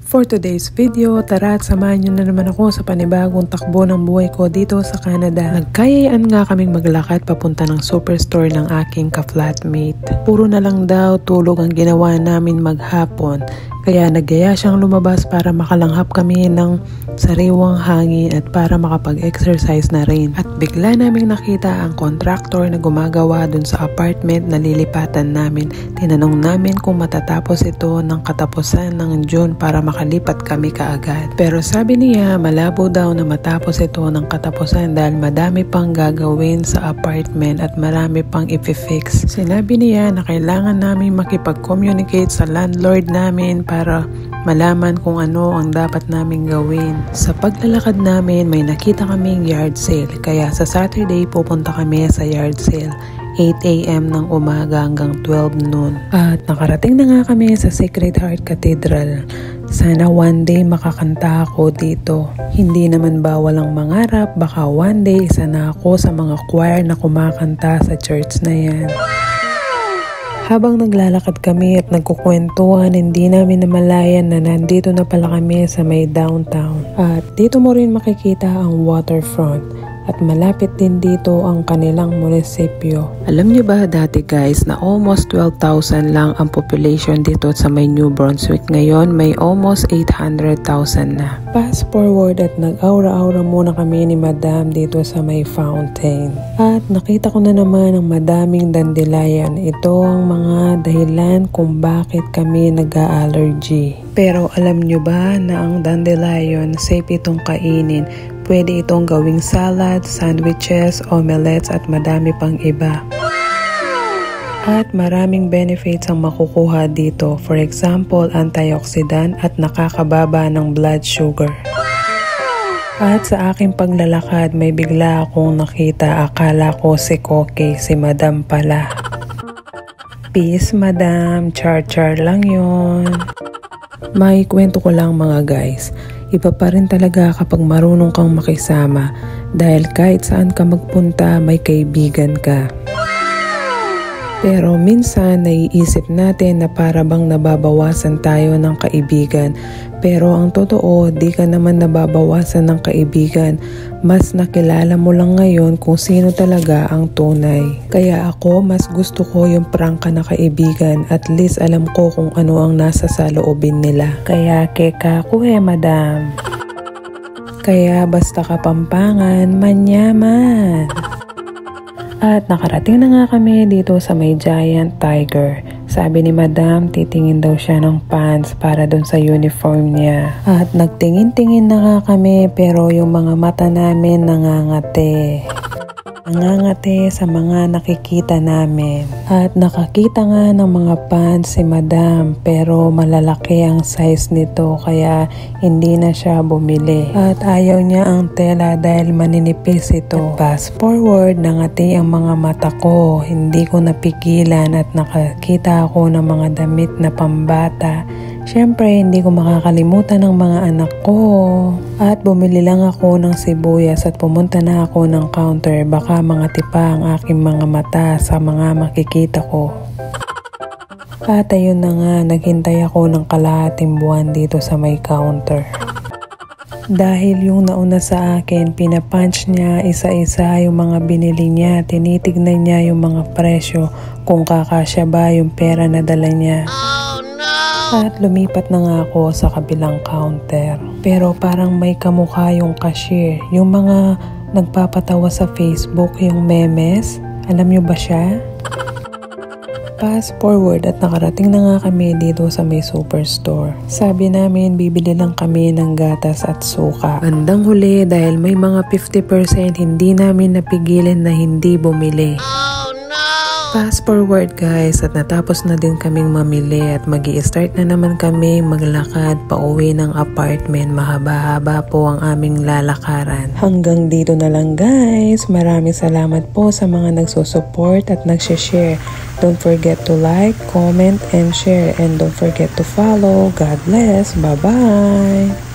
For today's video, tara at samahan nyo na naman ako sa panibagong takbo ng buhay ko dito sa Canada. Nagkayayaan nga kaming maglakad papunta ng superstore ng aking ka-flatmate. Puro na lang daw tulog ang ginawa namin maghapon. Kaya nagaya siyang lumabas para makalanghap kami ng sariwang hangin at para makapag-exercise na rin. At bigla naming nakita ang contractor na gumagawa dun sa apartment na lilipatan namin. Tinanong namin kung matatapos ito ng katapusan ng June para makalipat kami kaagad. Pero sabi niya malabo daw na matapos ito ng katapusan dahil madami pang gagawin sa apartment at marami pang i-fix. Sinabi niya na kailangan namin makipag-communicate sa landlord namin para malaman kung ano ang dapat naming gawin. Sa paglalakad namin may nakita kaming yard sale kaya sa Saturday pupunta kami sa yard sale. 8 AM ng umaga hanggang 12 noon. At nakarating na nga kami sa Sacred Heart Cathedral. Sana one day makakanta ako dito. Hindi naman bawal ang mangarap, baka one day isa na ako sa mga choir na kumakanta sa church na yan. Habang naglalakad kami at nagkukwentuhan, hindi namin namalayan na nandito na pala kami sa may downtown. At dito mo rin makikita ang waterfront. At malapit din dito ang kanilang munisipyo. Alam niyo ba dati guys na almost 12,000 lang ang population dito sa may New Brunswick. Ngayon may almost 800,000 na. Fast forward at nag-aura-aura muna kami ni Madam dito sa may fountain. At nakita ko na naman ang madaming dandelion. Ito ang mga dahilan kung bakit kami nag-allergy. Pero alam niyo ba na ang dandelion safe itong kainin? Pwede itong gawing salad, sandwiches, omelettes at madami pang iba. At maraming benefits ang makukuha dito. For example, antioxidant at nakakababa ng blood sugar. At sa aking paglalakad may bigla akong nakita. Akala ko si Koke, si Madam pala. Peace Madam, char-char lang yon. May kwento ko lang mga guys. Iba pa rin talaga kapag marunong kang makisama dahil kahit saan ka magpunta may kaibigan ka. Pero minsan naiisip natin na para bang nababawasan tayo ng kaibigan. Pero ang totoo, di ka naman nababawasan ng kaibigan. Mas nakilala mo lang ngayon kung sino talaga ang tunay. Kaya ako, mas gusto ko yung prangka na kaibigan. At least alam ko kung ano ang nasa saloobin nila. Kaya keka ko Madam. Kaya basta Kapampangan, manyaman. At nakarating na nga kami dito sa may giant tiger. Sabi ni Madam, titingin daw siya ng pants para dun sa uniform niya. At nagtingin-tingin na nga kami pero yung mga mata namin nangangate. Nangangate sa mga nakikita namin. At nakakita nga ng mga pants si Madam pero malalaki ang size nito kaya hindi na siya bumili. At ayaw niya ang tela dahil maninipis ito. At fast forward, nangati ang mga mata ko. Hindi ko napigilan at nakakita ako ng mga damit na pambata. Siyempre, hindi ko makakalimutan ng mga anak ko. At bumili lang ako ng sibuyas at pumunta na ako ng counter. Baka mga tipa ang aking mga mata sa mga makikita ko. At ayun na nga, naghintay ako ng kalahating buwan dito sa may counter. Dahil yung nauna sa akin, pinapunch niya isa-isa yung mga binili niya. Tinitignan niya yung mga presyo kung kakasya ba yung pera na dala niya. At lumipat na nga ako sa kabilang counter. Pero parang may kamukha yung cashier. Yung mga nagpapatawa sa Facebook, yung memes. Alam nyo ba siya? Fast forward at nakarating na nga kami dito sa may superstore. Sabi namin bibili lang kami ng gatas at suka. Bandang huli dahil may mga 50% hindi namin napigilan na hindi bumili. Fast forward guys at natapos na din kaming mamili at magi-start na naman kami maglakad pauwi ng apartment. Mahaba-haba po ang aming lalakaran. Hanggang dito na lang guys. Maraming salamat po sa mga nagsusupport at nagsishare. Don't forget to like, comment, and share. And don't forget to follow. God bless. Bye-bye!